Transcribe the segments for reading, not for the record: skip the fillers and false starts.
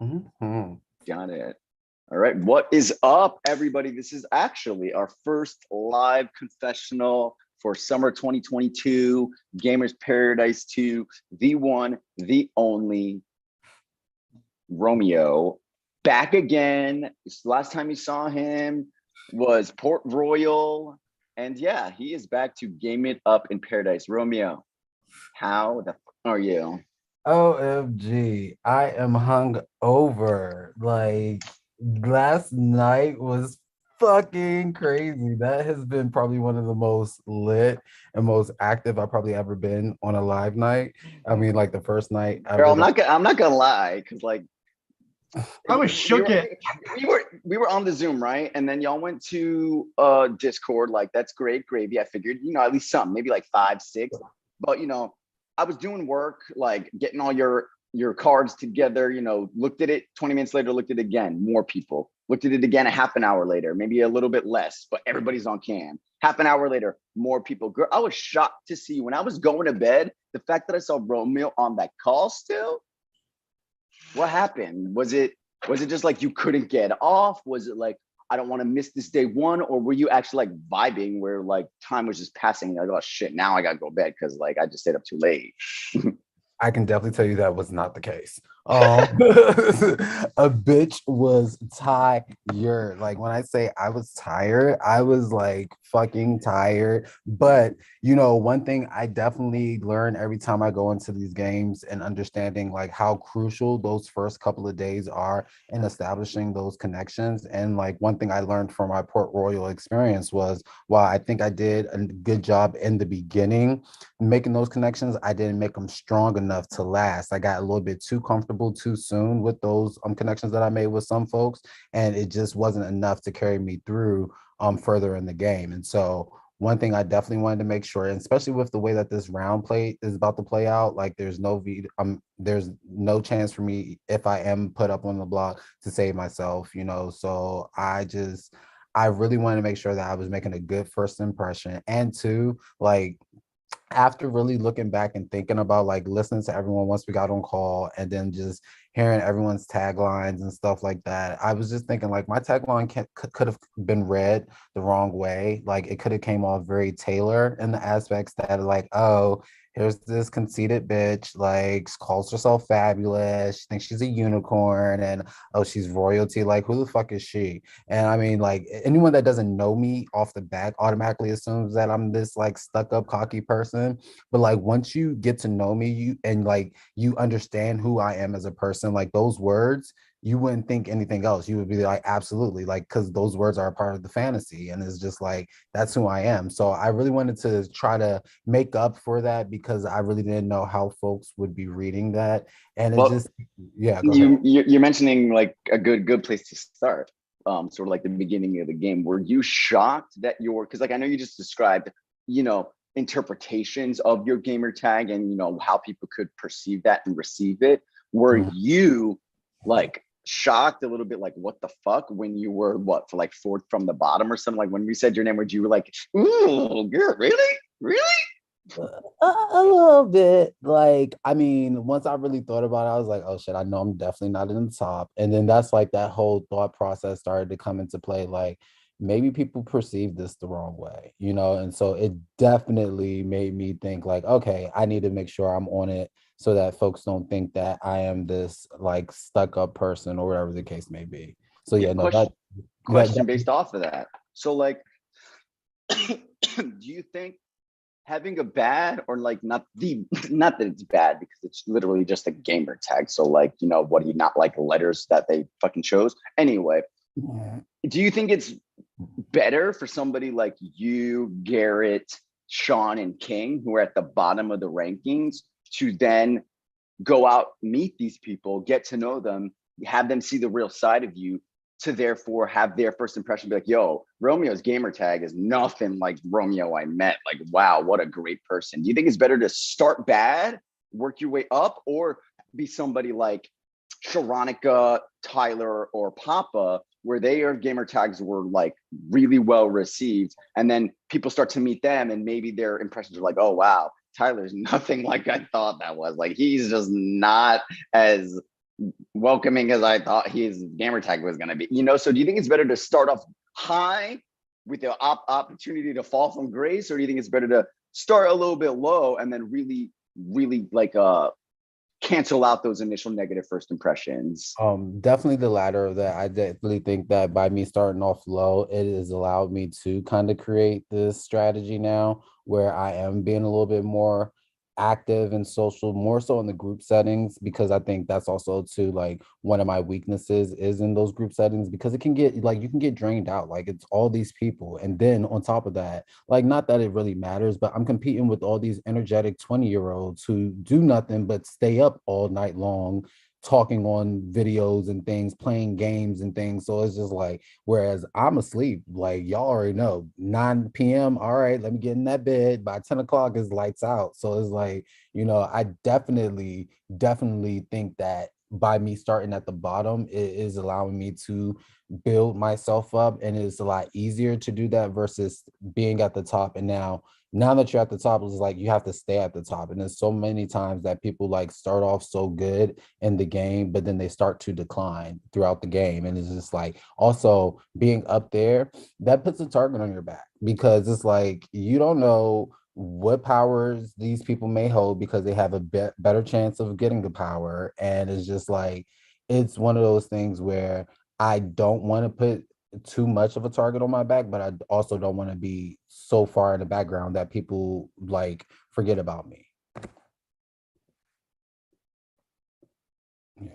Mhm. Got it. All right. What is up, everybody? This is actually our first live confessional for summer 2022 Gamers Paradise 2, the one, the only Romeo. Back again. Last time you saw him was Port Royal. And yeah, he is back to game it up in paradise. Romeo, how the are you? OMG, I am hung over. Like last night was fucking crazy. That has been probably one of the most lit and most active I've probably ever been on a live night. I mean, like the first night Girl, ever. I'm not gonna lie, because like I was shook it. we were on the Zoom, right? And then y'all went to Discord. Like, that's great gravy. I figured, at least some, maybe like 5, 6. But I was doing work, like getting all your cards together, looked at it 20 minutes later, looked at it again, more people. Looked at it again a half an hour later, maybe a little bit less, but everybody's on cam. Half an hour later, more people. Girl, I was shocked to see when I was going to bed, the fact that I saw Romeo on that call still. What happened? Was it just like you couldn't get off? Was it like, I don't want to miss this day one? Or were you actually like vibing where like time was just passing? Like, oh shit, now I gotta go to bed because like I just stayed up too late. I can definitely tell you that was not the case. A bitch was tired. Like when I say I was tired, I was like fucking tired. But one thing I definitely learn every time I go into these games and understanding like how crucial those first couple of days are in establishing those connections. And like one thing I learned from my Port Royal experience was while I think I did a good job in the beginning making those connections, I didn't make them strong enough to last. I got a little bit too comfortable too soon with those connections that I made with some folks, and it just wasn't enough to carry me through further in the game. And so one thing I definitely wanted to make sure, and especially with the way that this round play is about to play out, like there's no chance for me if I am put up on the block to save myself, So I really wanted to make sure that I was making a good first impression. And two, like after really looking back and thinking about like listening to everyone once we got on call and then just hearing everyone's taglines and stuff like that, I was just thinking like my tagline could have been read the wrong way. Like it could have came off very Taylor in the aspects that are like, oh, here's this conceited bitch, like calls herself fabulous. She thinks she's a unicorn and oh, she's royalty. Like who the fuck is she? And I mean, like anyone that doesn't know me off the bat automatically assumes that I'm this like stuck up, cocky person. But like once you get to know me, you understand who I am as a person, like those words, you wouldn't think anything else. You would be like, absolutely, like because those words are a part of the fantasy, and it's just like that's who I am. So I really wanted to try to make up for that because I really didn't know how folks would be reading that, and it Well, just yeah. Go ahead. you're mentioning like a good place to start. Sort of like the beginning of the game. Were you shocked that because like I know you just described, interpretations of your gamer tag and how people could perceive that and receive it. Were you like shocked a little bit, like what the fuck, when you were what, for like fourth from the bottom or something? Like when we said your name, were you like, ooh, girl, really? A little bit. Like, I mean, once I really thought about it, I was like, oh shit, I know I'm definitely not in the top. And then that's like that whole thought process started to come into play. Like, maybe people perceive this the wrong way, And so it definitely made me think, like, okay, I need to make sure I'm on it so that folks don't think that I am this like stuck up person or whatever the case may be. So Yeah, yeah, no, question based off of that. So like, do you think having a bad, or like not not that it's bad because it's literally just a gamer tag, so like what do you not like letters that they fucking chose anyway, do you think it's better for somebody like you, Garrett, Sean, and King, who are at the bottom of the rankings, to then go out, meet these people, get to know them, have them see the real side of you, to therefore have their first impression be like, yo, Romeo's gamer tag is nothing like Romeo I met. Like, wow, what a great person. Do you think it's better to start bad, work your way up, or be somebody like Sharonica, Tyler, or Papa, where their gamer tags were like really well received, and then people start to meet them and maybe their impressions are like, oh wow, Tyler's nothing like I thought that was. Like he's just not as welcoming as I thought his gamer tag was going to be. So do you think it's better to start off high with the opportunity to fall from grace, or do you think it's better to start a little bit low and then really, really like cancel out those initial negative first impressions? Definitely the latter of that. I definitely think that by me starting off low, it has allowed me to kind of create this strategy now where I am being a little bit more active and social, more so in the group settings, because I think that's also too like one of my weaknesses is in those group settings, because it can get like you can get drained out. Like it's all these people. And then on top of that, like not that it really matters, but I'm competing with all these energetic 20-year-olds who do nothing but stay up all night long talking on videos and things, playing games and things. So it's just like, whereas I'm asleep, like y'all already know, 9 p.m. All right, let me get in that bed. By 10 o'clock is lights out. So it's like, I definitely think that by me starting at the bottom, it is allowing me to build myself up, and it's a lot easier to do that versus being at the top. And now that you're at the top, it's like you have to stay at the top. And there's so many times that people like start off so good in the game, but then they start to decline throughout the game. And it's just like also being up there, that puts a target on your back, because it's like you don't know what powers these people may hold, because they have a better chance of getting the power. And it's just like, it's one of those things where I don't want to put too much of a target on my back, but I also don't want to be so far in the background that people like forget about me. Yeah.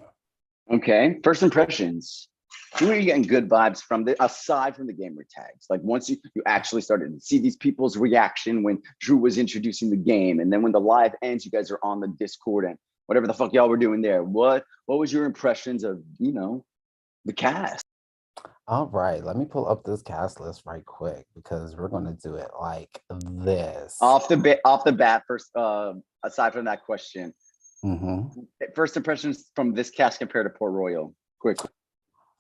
Okay, first impressions. Who are you getting good vibes from, aside from the gamer tags? Like once you actually started to see these people's reaction when Drew was introducing the game, and then when the live ends, you guys are on the Discord and whatever the fuck y'all were doing there. What was your impressions of the cast? All right, let me pull up this cast list right quick, because we're gonna do it like this. Off the bat, first, aside from that question, first impressions from this cast compared to Port Royal, quick.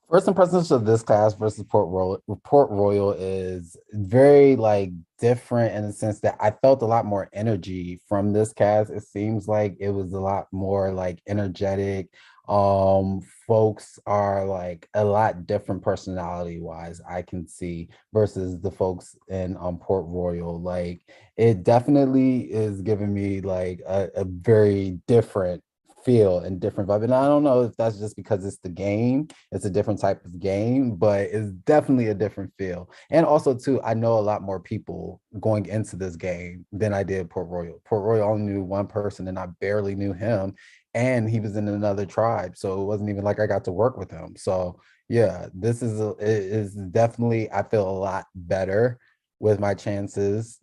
First impressions of this class versus Port Royal is very like different, in the sense that I felt a lot more energy from this cast. It seems like it was a lot more like energetic. Folks are like a lot different personality wise, I can see, versus the folks in Port Royal. Like it definitely is giving me like a very different feel and different vibe. And I don't know if that's just because it's the game, it's a different type of game, but it's definitely a different feel. And also too, I know a lot more people going into this game than I did Port Royal. Port Royal only knew one person, and I barely knew him, and he was in another tribe, so it wasn't even like I got to work with him. So yeah, this it is definitely, I feel a lot better with my chances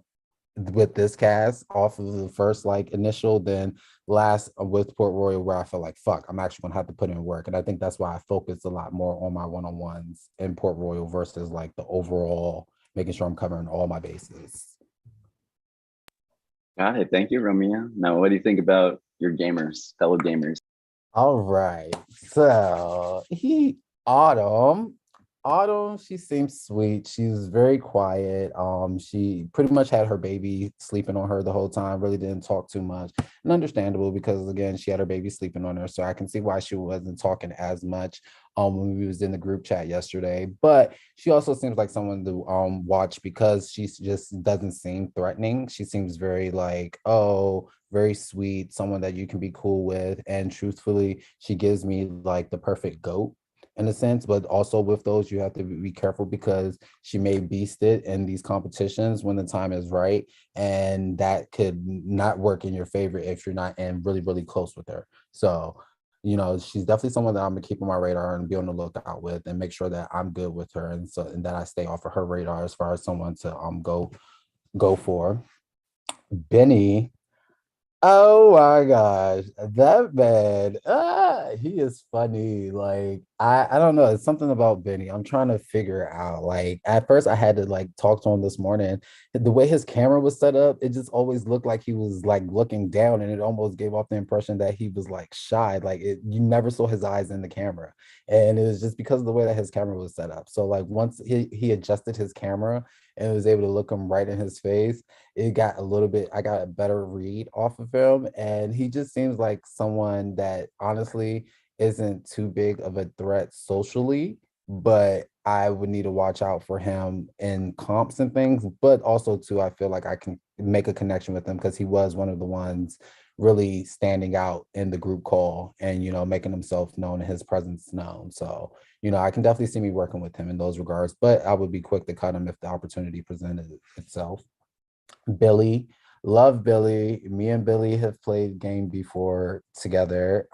with this cast off of the first like initial than last with Port Royal, where I feel like fuck, I'm actually gonna have to put in work. And I think that's why I focus a lot more on my one-on-ones in Port Royal versus like the overall making sure I'm covering all my bases. Got it. Thank you, Romeo. Now, what do you think about your fellow gamers? All right. So Autumn, she seems sweet. She's very quiet. She pretty much had her baby sleeping on her the whole time, really didn't talk too much. And understandable, because again, she had her baby sleeping on her. So I can see why she wasn't talking as much when we was in the group chat yesterday. But she also seems like someone to watch, because she just doesn't seem threatening. She seems very like, oh, very sweet, someone that you can be cool with. And truthfully, she gives me like the perfect goat in a sense. But also with those, you have to be careful, because she may beast it in these competitions when the time is right. And that could not work in your favor if you're not in really, really close with her. So, she's definitely someone that I'm gonna keep on my radar and be on the lookout with, and make sure that I'm good with her, and that I stay off of her radar as far as someone to go for. Benny, oh my gosh, that man, he is funny. Like, I don't know, it's something about Benny. I'm trying to figure out. Like, at first I had to like talk to him this morning. The way his camera was set up, it just always looked like he was like looking down, and it almost gave off the impression that he was like shy. Like you never saw his eyes in the camera. And it was just because of the way that his camera was set up. So like once he adjusted his camera and was able to look him right in his face, it got a little bit, I got a better read off of him. And he just seems like someone that honestly, isn't too big of a threat socially, but I would need to watch out for him in comps and things. But also too, I feel like I can make a connection with him because he was one of the ones really standing out in the group call and making himself known and his presence known. So I can definitely see me working with him in those regards, but I would be quick to cut him if the opportunity presented itself. Billy, love Billy. Me and Billy have played game before together.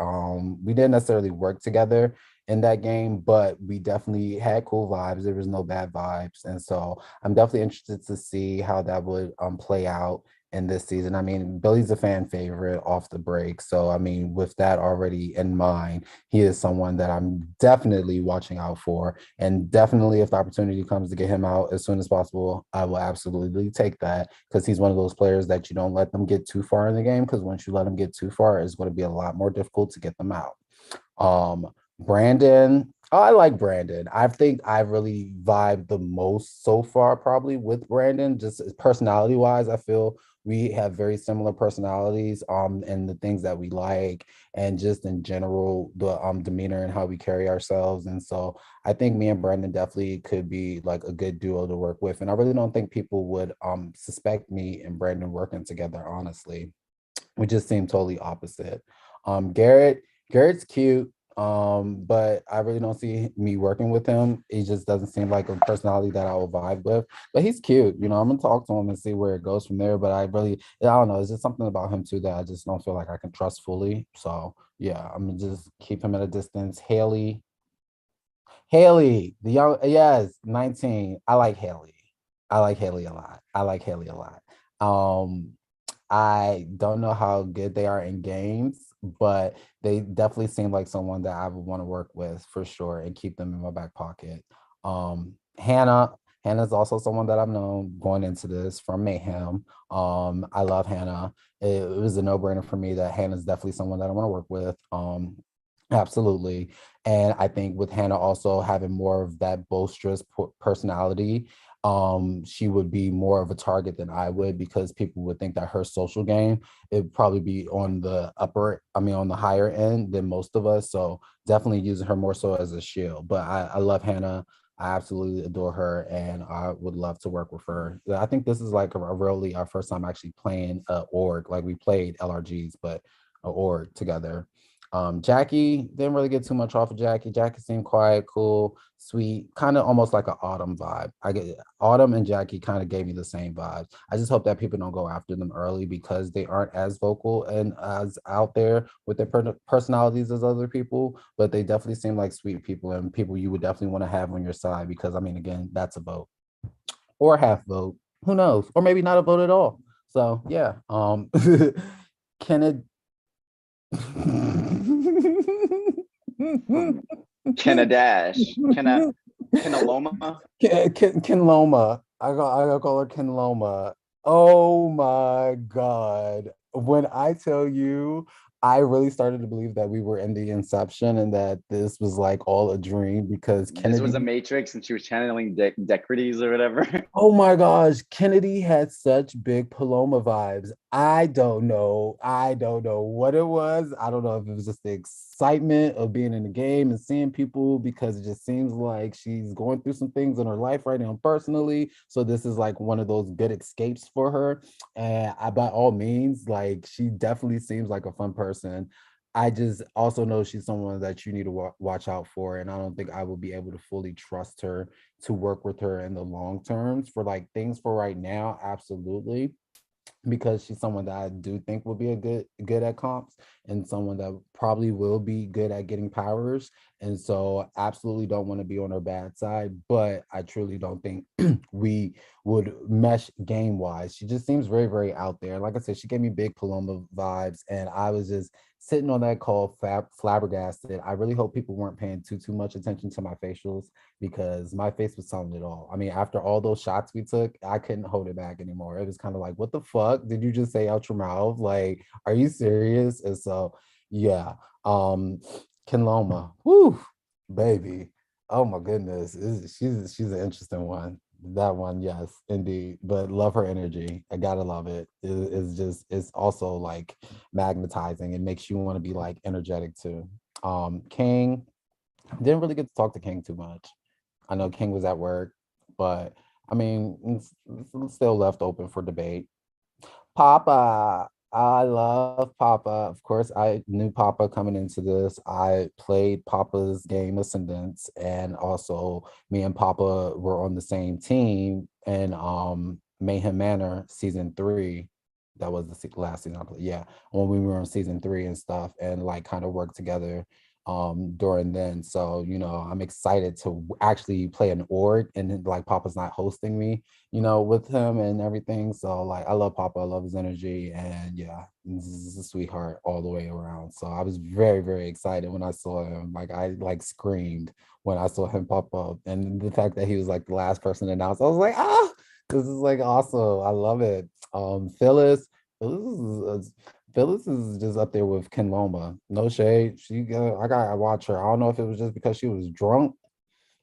We didn't necessarily work together in that game, but we definitely had cool vibes. There was no bad vibes, and so I'm definitely interested to see how that would play out in this season. I mean, Billy's a fan favorite off the break, so I mean, with that already in mind, he is someone that I'm definitely watching out for, and definitely if the opportunity comes to get him out as soon as possible, I will absolutely take that because he's one of those players that you don't let them get too far in the game because once you let them get too far, it's going to be a lot more difficult to get them out. Um, Brandon, oh, I like Brandon. I think I really vibed the most so far, probably with Brandon, just personality wise. I feel we have very similar personalities, and the things that we like, and just in general, the demeanor and how we carry ourselves. And so I think me and Brandon definitely could be like a good duo to work with. And I really don't think people would suspect me and Brandon working together, honestly. We just seem totally opposite. Garrett's cute, but I really don't see me working with him. He just doesn't seem like a personality that I will vibe with. But he's cute, I'm gonna talk to him and see where it goes from there. But I don't know, it's just something about him too that I just don't feel like I can trust fully. So yeah, I'm gonna just keep him at a distance. Haley, the young, yes, 19. I like Haley. I like Haley a lot. I like Haley a lot. Um, I don't know how good they are in games, but they definitely seem like someone that I would want to work with for sure and keep them in my back pocket. Hannah's also someone that I've known going into this from Mayhem. I love Hannah. It was a no-brainer for me that Hannah's definitely someone that I want to work with. Absolutely. And I think with Hannah also having more of that boisterous personality, she would be more of a target than I would because people would think that her social game it'd probably be on the on the higher end than most of us. So definitely using her more so as a shield. But I love Hannah. I absolutely adore her and I would love to work with her. I think this is like a really our first time actually playing org. Like we played LRGs, but a org together. Jackie didn't really get too much off of Jackie. Jackie seemed quiet, cool, sweet, kind of almost like an Autumn vibe. I get Autumn and Jackie kind of gave me the same vibes. I just hope that people don't go after them early because they aren't as vocal and as out there with their personalities as other people, but they definitely seem like sweet people and people you would definitely want to have on your side because I mean, again, that's a vote or half vote. Who knows? Or maybe not a vote at all. So yeah. Kenneth Kenna Dash, Kenna Loma. Ken Loma. I call her Ken Loma. Oh my God. When I tell you, I really started to believe that we were in the inception and that this was like all a dream because This was Kennedy. a Matrix, and she was channeling Decrites or whatever. Oh my gosh, Kennedy had such big Paloma vibes. I don't know. I don't know what it was. I don't know if it was just the excitement of being in the game and seeing people because it just seems like she's going through some things in her life right now personally. So this is like one of those good escapes for her. And by all means, like she definitely seems like a fun person. I just also know she's someone that you need to watch out for. And I don't think I will be able to fully trust her to work with her in the long terms for like things for right now. Absolutely, because she's someone that I do think will be a good at comps and someone that probably will be good at getting powers. And so absolutely don't want to be on her bad side, but I truly don't think we would mesh game wise. She just seems very, very out there. Like I said, she gave me big Paloma vibes and I was just sitting on that call flabbergasted. I really hope people weren't paying too much attention to my facials because my face was telling it all. I mean, after all those shots we took, I couldn't hold it back anymore. It was kind of like, what the fuck did you just say out your mouth? Like, are you serious? And so, yeah, Ken Loma, whoo, baby. Oh my goodness, she's an interesting one. That one, yes, indeed. But love her energy. I gotta love it. It's just it's also like magnetizing. It makes you want to be like energetic too. King, didn't really get to talk to King too much. I know King was at work, but I mean, it's still left open for debate. Papa, I love Papa. Of course, I knew Papa coming into this. I played Papa's game Ascendance, and also me and Papa were on the same team in Mayhem Manor season 3. That was the last season I played. Yeah, when we were on season 3 and stuff, and like kind of worked together during then. So I'm excited to actually play an org, and then, like, Papa's not hosting me with him and everything. So like I love Papa, I love his energy, and yeah, he's a sweetheart all the way around. So I was very, very excited when I saw him. Like I like screamed when I saw him pop up. And the fact that he was like the last person announced, I was like, this is like awesome. I love it. Phyllis is just up there with Ken Loma. No shade. I gotta watch her. I don't know if it was just because she was drunk,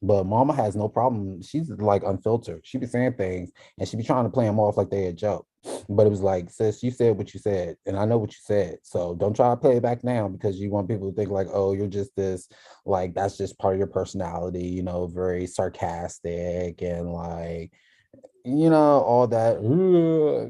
but Mama has no problem. She's like unfiltered. She be saying things and she be trying to play them off like they a joke. But it was like, sis, you said what you said, and I know what you said. So don't try to play it back now because you want people to think like, oh, you're just this, like that's just part of your personality, very sarcastic and like all that.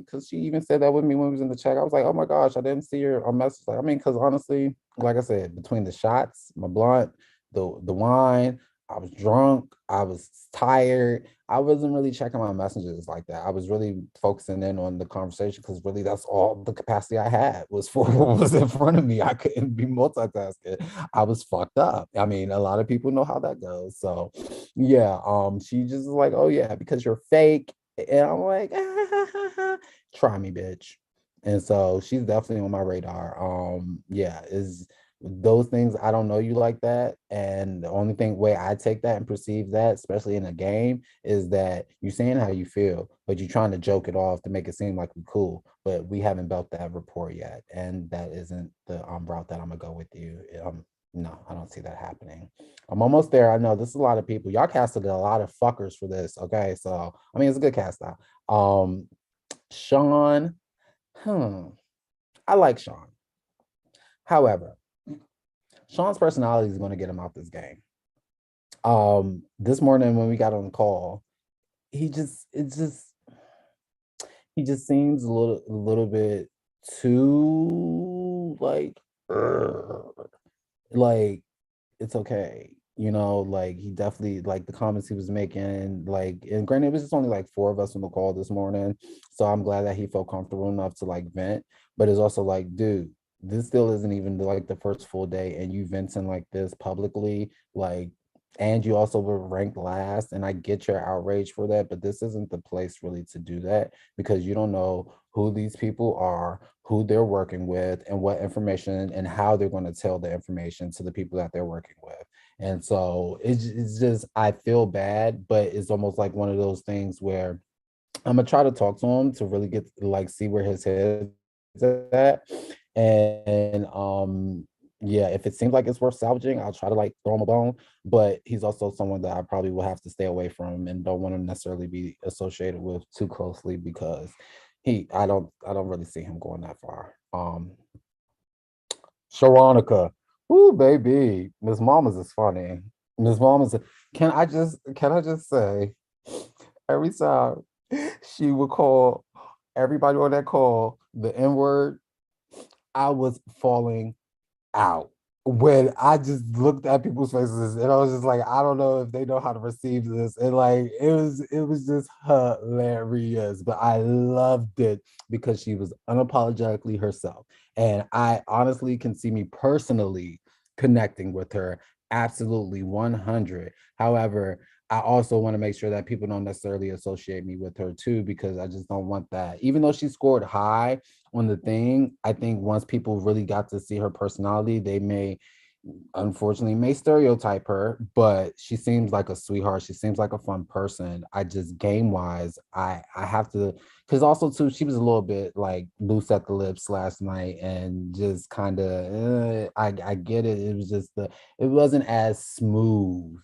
Because she even said that with me when we was in the chat. I was like, oh my gosh, I didn't see her on message. Like, I mean, because honestly, like I said, between the shots, my blunt, the wine, I was drunk, I was tired. I wasn't really checking my messages like that. I was really focusing in on the conversation because really that's all the capacity I had was for what was in front of me. I couldn't be multitasking. I was fucked up. I mean, a lot of people know how that goes. So yeah, she just was like, oh yeah, because you're fake. And I'm like, try me, bitch. And so she's definitely on my radar. Yeah, is those things I don't know you like that. And the only way I take that and perceive that, especially in a game, is that you're saying how you feel, but you're trying to joke it off to make it seem like we're cool. But we haven't built that rapport yet. And that isn't the route that I'm gonna go with you. No, I don't see that happening. I'm almost there. I know this is a lot of people. Y'all casted a lot of fuckers for this. Okay. So I mean it's a good cast out. Sean, I like Sean. However, Sean's personality is going to get him out this game. This morning when we got on the call, he just seems a little bit too like it's okay. Like he definitely like the comments he was making, like, and granted, it was just only like 4 of us on the call this morning. So I'm glad that he felt comfortable enough to like vent. But it's also like, dude, this still isn't even like the first full day, and you venting like this publicly, like, and you also were ranked last. And I get your outrage for that, but this isn't the place really to do that because you don't know who these people are, who they're working with, and what information and how they're going to tell the information to the people that they're working with. And so it's just, I feel bad, but it's almost like one of those things where I'm gonna try to talk to him to really get like see where his head's at. And yeah, if it seems like it's worth salvaging, I'll try to like throw him a bone. But he's also someone that I probably will have to stay away from and don't want to necessarily be associated with too closely because I don't really see him going that far. Sharonica. Ooh, baby. Miss Mamas is funny. Miss Mamas, can I just say, every time she would call everybody on that call the N-word, I was falling out when I just looked at people's faces and I was just like, I don't know if they know how to receive this. And like it was just hilarious. But I loved it because she was unapologetically herself. And I honestly can see me personally connecting with her absolutely 100. However, I also want to make sure that people don't necessarily associate me with her too, because I just don't want that. Even though she scored high on the thing, I think once people really got to see her personality, they unfortunately may stereotype her, but she seems like a sweetheart. She seems like a fun person. I just game wise, I have to, because also too, she was a little bit like loose at the lips last night and just kind of I get it. It was just it wasn't as smooth,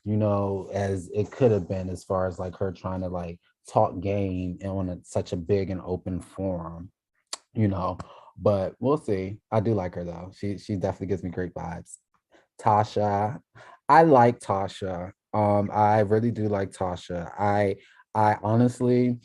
as it could have been as far as like her trying to like talk game and on such a big and open forum, you know. But we'll see. I do like her though. She definitely gives me great vibes. Tasha. I like Tasha. I really do like Tasha. I honestly,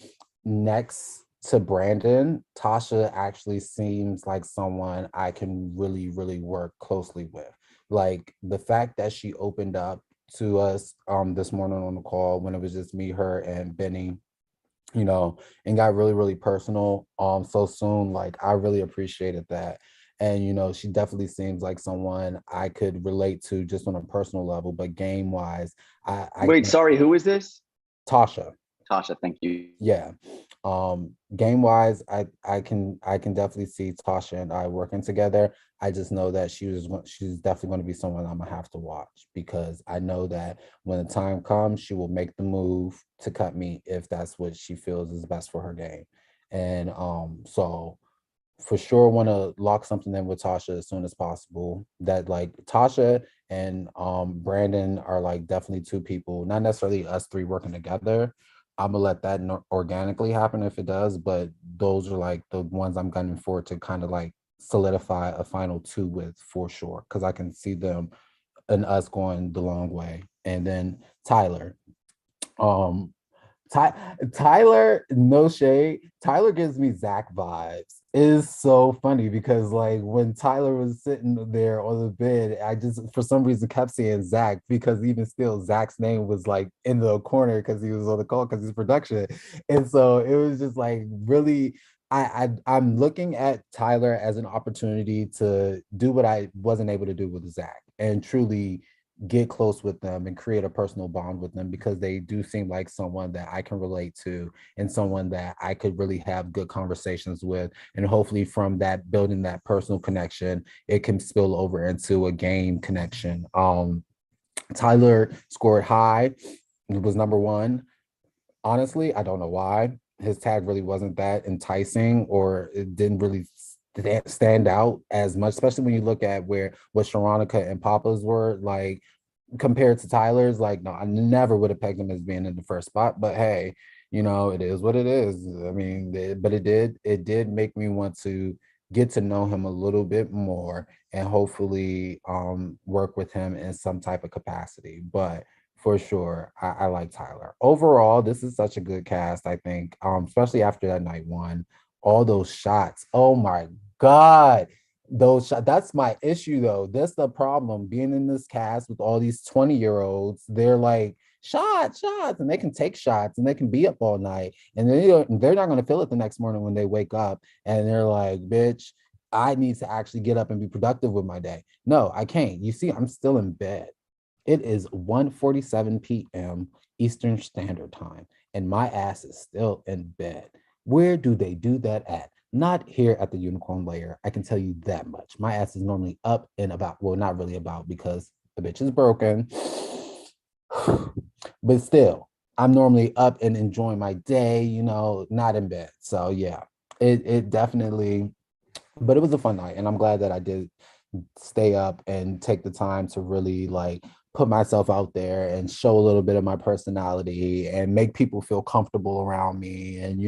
next to Brandon, Tasha actually seems like someone I can really, really work closely with. Like the fact that she opened up to us this morning on the call when it was just me, her, and Benny, and got really, really personal so soon. Like I really appreciated that. And she definitely seems like someone I could relate to just on a personal level, but game wise, I Wait, can't. sorry, who is this? Tasha. Tasha, thank you. Yeah. Game wise, I can definitely see Tasha and I working together. I just know that she's definitely going to be someone I'm gonna have to watch because I know that when the time comes, she will make the move to cut me if that's what she feels is best for her game. And so for sure want to lock something in with Tasha as soon as possible. That like Tasha and Brandon are like definitely two people, not necessarily us three working together. I'm gonna let that organically happen if it does, but those are like the ones I'm gunning for to kind of like solidify a final two with for sure because I can see them and us going the long way. And then Tyler. Um, Tyler, no shade. Tyler gives me Zach vibes. It is so funny because like when Tyler was sitting there on the bed, I just for some reason kept saying Zach because even still Zach's name was like in the corner because he was on the call because he's production. And so it was just like really I'm looking at Tyler as an opportunity to do what I wasn't able to do with Zach and truly get close with them and create a personal bond with them because they do seem like someone that I can relate to and someone that I could really have good conversations with. And hopefully, from that building that personal connection, it can spill over into a game connection. Tyler scored high, it was number one. Honestly, I don't know why. His tag really wasn't that enticing or it didn't really stand out as much, especially when you look at where what Sharonica and Papa's were like compared to Tyler's. Like, no, I never would have pegged him as being in the first spot, but hey, it is what it is. I mean, but it did make me want to get to know him a little bit more and hopefully work with him in some type of capacity. But for sure, I like Tyler. Overall, this is such a good cast, I think, especially after that night one. All those shots. Oh my God. Those shots. That's my issue though. That's the problem. Being in this cast with all these 20-year-olds, they're like, shots, and they can take shots and they can be up all night. And they're not going to feel it the next morning when they wake up and they're like, bitch, I need to actually get up and be productive with my day. No, I can't. You see, I'm still in bed. It is 1:47 p.m. Eastern Standard Time, and my ass is still in bed. Where do they do that at? Not here at the Unicorn Layer. I can tell you that much. My ass is normally up and about. Well, not really about because the bitch is broken. But still, I'm normally up and enjoying my day, not in bed. So yeah, it definitely, but it was a fun night. And I'm glad that I did stay up and take the time to really like put myself out there and show a little bit of my personality and make people feel comfortable around me and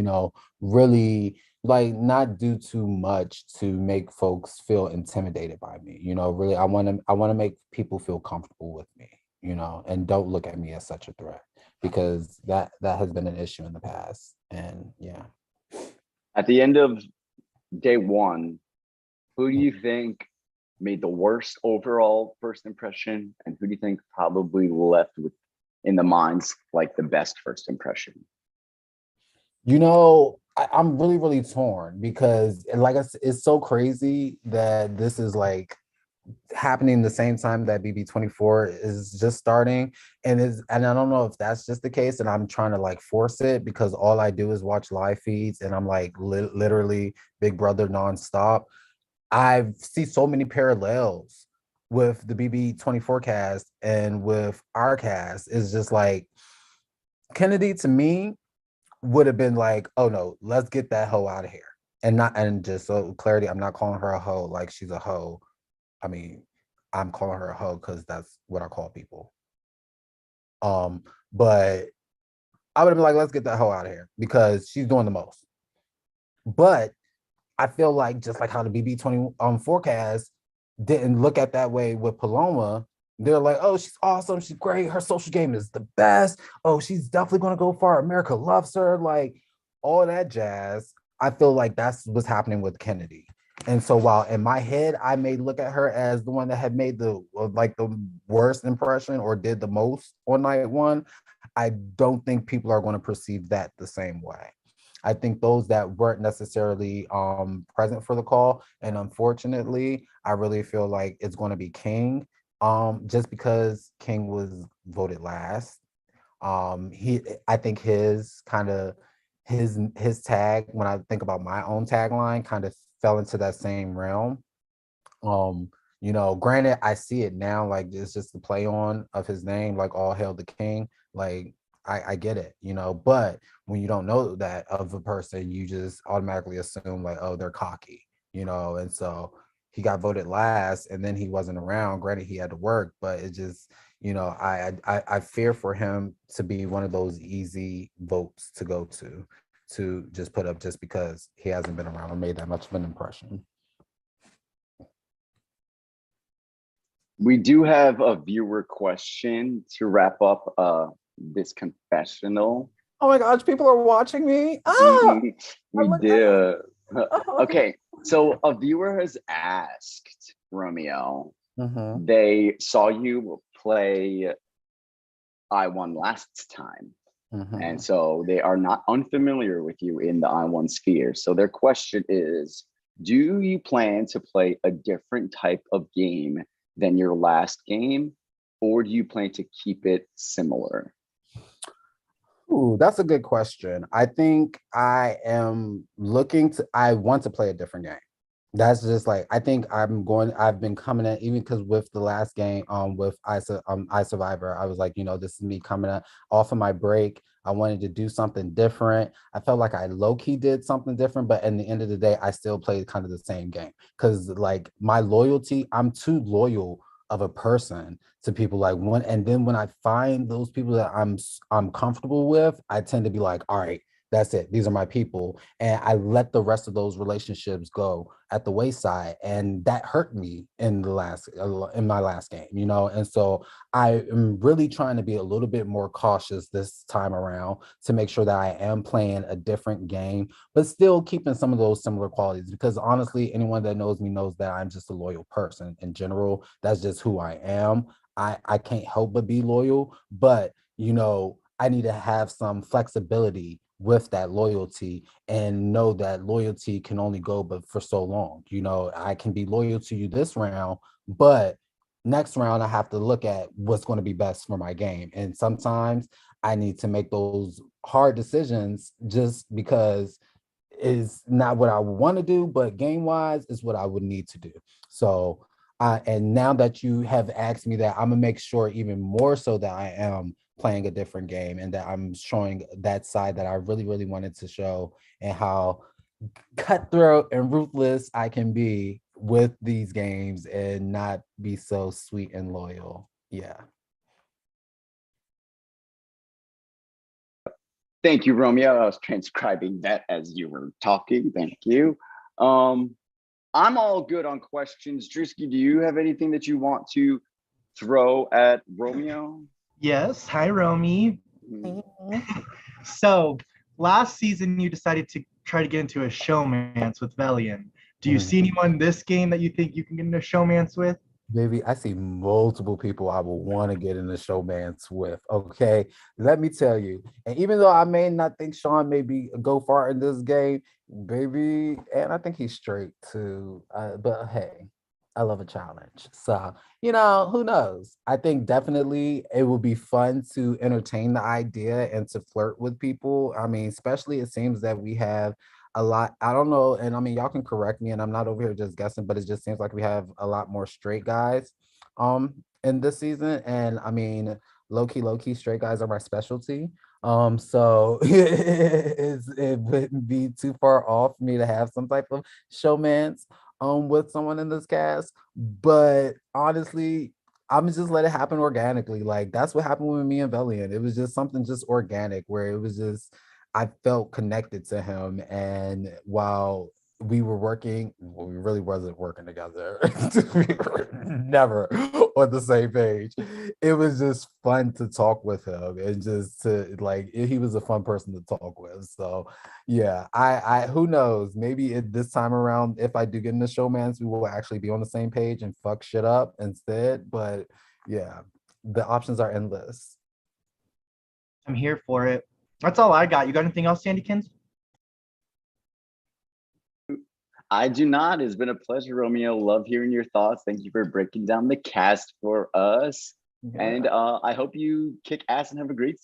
really like not do too much to make folks feel intimidated by me. Really I want to make people feel comfortable with me, and don't look at me as such a threat because that has been an issue in the past. And yeah. At the end of day one, who do you think made the worst overall first impression, and who do you think probably left with in the minds like the best first impression? I'm really, really torn because, like I said, it's so crazy that this is like happening the same time that BB24 is just starting, and I don't know if that's just the case, and I'm trying to like force it because all I do is watch live feeds, and I'm like literally Big Brother nonstop. I see so many parallels with the BB24 cast and with our cast. It's just like Kennedy to me would have been like, oh no, let's get that hoe out of here. And just so clarity, I'm not calling her a hoe like she's a hoe. I mean, I'm calling her a hoe because that's what I call people. But I would have been like, let's get that hoe out of here because she's doing the most. But I feel like just like how the BB20 forecast didn't look at that way with Paloma, They're like, oh, she's awesome, she's great, her social game is the best. Oh, she's definitely gonna go far. America loves her, like all that jazz. I feel like that's what's happening with Kennedy. And so while in my head I may look at her as the one that had made the like the worst impression or did the most on night one, I don't think people are going to perceive that the same way. I think those that weren't necessarily present for the call, and unfortunately, I really feel like it's going to be King, just because King was voted last. I think his kind of his tag, when I think about my own tagline, kind of fell into that same realm. um Granted, I see it now, like it's just the play on of his name, like all hail the king. Like I get it, but when you don't know that of a person, you just automatically assume like, oh, they're cocky, and so he got voted last and then he wasn't around. Granted, he had to work, but it just, I fear for him to be one of those easy votes to go to just put up just because he hasn't been around or made that much of an impression. We do have a viewer question to wrap up this confessional. Oh my gosh, people are watching me. We look do. at Okay, so a viewer has asked, Romeo, Mhm. they saw you play I1 last time. And Mhm. so they are not unfamiliar with you in the I1 sphere. So their question is, do you plan to play a different type of game than your last game, or do you plan to keep it similar? Ooh, that's a good question. I think I want to play a different game. That's just like, I think I've been coming in, even because with the last game, with I Survivor, I was like, this is me coming off of my break. I wanted to do something different. I felt like I low-key did something different, but in the end of the day, I still played kind of the same game. Cause like my loyalty, I'm too loyal of a person to people, like one, and then when I find those people that I'm comfortable with, I tend to be like, all right, that's it, these are my people, and I let the rest of those relationships go at the wayside, and that hurt me in my last game, and so I am really trying to be a little bit more cautious this time around to make sure that I am playing a different game, but still keeping some of those similar qualities, because honestly, anyone that knows me knows that I'm just a loyal person in general. That's just who I am. I can't help but be loyal, but I need to have some flexibility with that loyalty and know that loyalty can only go but for so long. I can be loyal to you this round, but next round I have to look at what's going to be best for my game. And sometimes I need to make those hard decisions just because is not what I want to do, but game wise is what I would need to do. So, and now that you have asked me that, I'm gonna make sure even more so that I am playing a different game and that I'm showing that side that I really, really wanted to show, and how cutthroat and ruthless I can be with these games and not be so sweet and loyal. Yeah. Thank you, Romeo. I was transcribing that as you were talking. Thank you. I'm all good on questions. Drewski, do you have anything that you want to throw at Romeo? Yes. Hi, Romy. So last season, you decided to try to get into a showmance with Velian. Do you see anyone this game that you think you can get into a showmance with? Baby, I see multiple people I would want to get in the showmance with. Okay, let me tell you. And even though I may not think Sean maybe go far in this game, baby, and I think he's straight too. But hey, I love a challenge. So, who knows? I think definitely it would be fun to entertain the idea and to flirt with people. I mean, especially it seems that we have a lot. I don't know, and I mean, y'all can correct me, and I'm not over here just guessing, but it just seems like we have a lot more straight guys in this season. And I mean, low key straight guys are my specialty. So it wouldn't be too far off for me to have some type of showmance with someone in this cast. But honestly, I'm just let it happen organically. Like that's what happened with me and Velian. It was just something just organic where it was just I felt connected to him. And while we were working, well, we really wasn't working together. We were never on the same page. It was just fun to talk with him and just to like he was a fun person to talk with. So yeah, I who knows, maybe this time around, if I do get into showmance, we will actually be on the same page and fuck shit up instead. But yeah, the options are endless. I'm here for it. That's all I got. You got anything else, Sandykins? I do not. It's been a pleasure, Romeo. Love hearing your thoughts. Thank you for breaking down the cast for us. Yeah. And I hope you kick ass and have a great season.